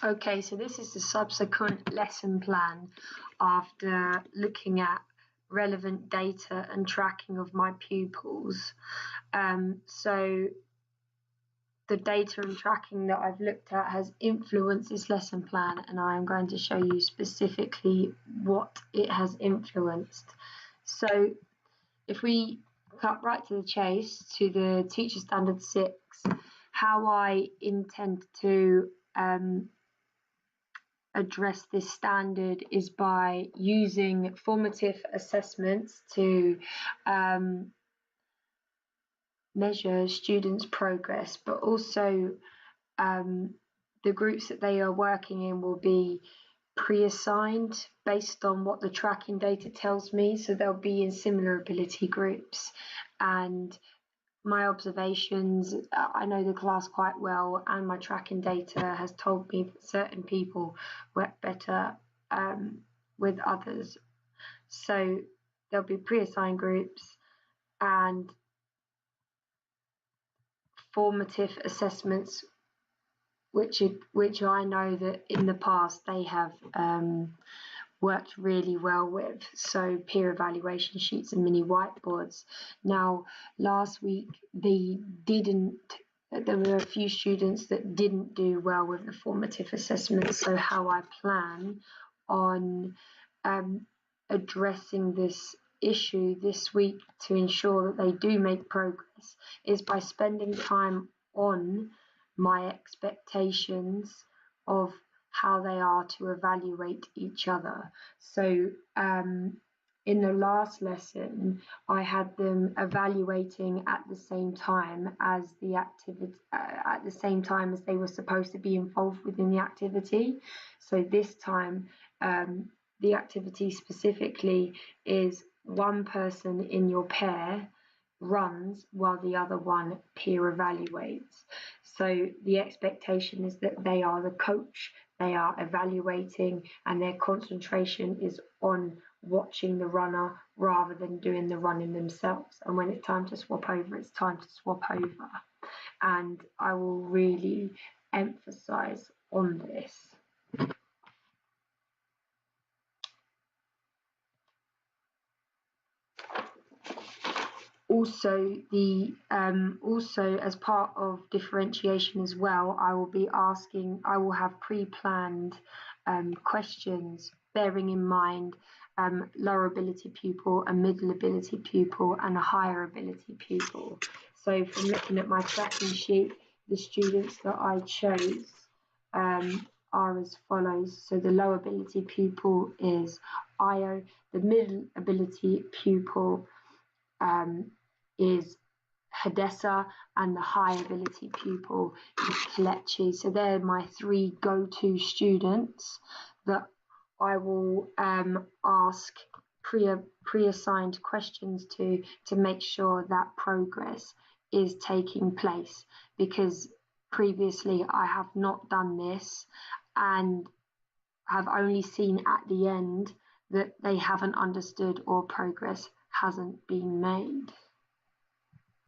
Okay, so this is the subsequent lesson plan after looking at relevant data and tracking of my pupils. So the data and tracking that I've looked at has influenced this lesson plan, and I am going to show you specifically what it has influenced. So if we cut right to the chase, to the Teacher Standard 6, how I intend to address this standard is by using formative assessments to measure students' progress, but also the groups that they are working in will be pre-assigned based on what the tracking data tells me. So they'll be in similar ability groups, and my observations, I know the class quite well, and my tracking data has told me that certain people work better with others. So there'll be pre-assigned groups and formative assessments, which I know that in the past they have worked really well with, so peer evaluation sheets and mini whiteboards. Now, last week there were a few students that didn't do well with the formative assessments, so how I plan on addressing this issue this week to ensure that they do make progress is by spending time on my expectations of how they are to evaluate each other. So in the last lesson, I had them evaluating at the same time as the activity, at the same time as they were supposed to be involved within the activity. So this time, the activity specifically is one person in your pair runs while the other one peer evaluates. So the expectation is that they are the coach, they are evaluating, and their concentration is on watching the runner rather than doing the running themselves. And when it's time to swap over, it's time to swap over. And I will really emphasize on this. Also, as part of differentiation as well, I will have pre-planned questions, bearing in mind lower ability pupil, a middle ability pupil, and a higher ability pupil. So from looking at my tracking sheet, the students that I chose are as follows. So the low ability pupil is Io, the middle ability pupil is Hadessa, and the high ability pupil is Kelechi. So they're my three go-to students that I will ask pre-assigned questions to make sure that progress is taking place, because previously I have not done this and have only seen at the end that they haven't understood or progress hasn't been made.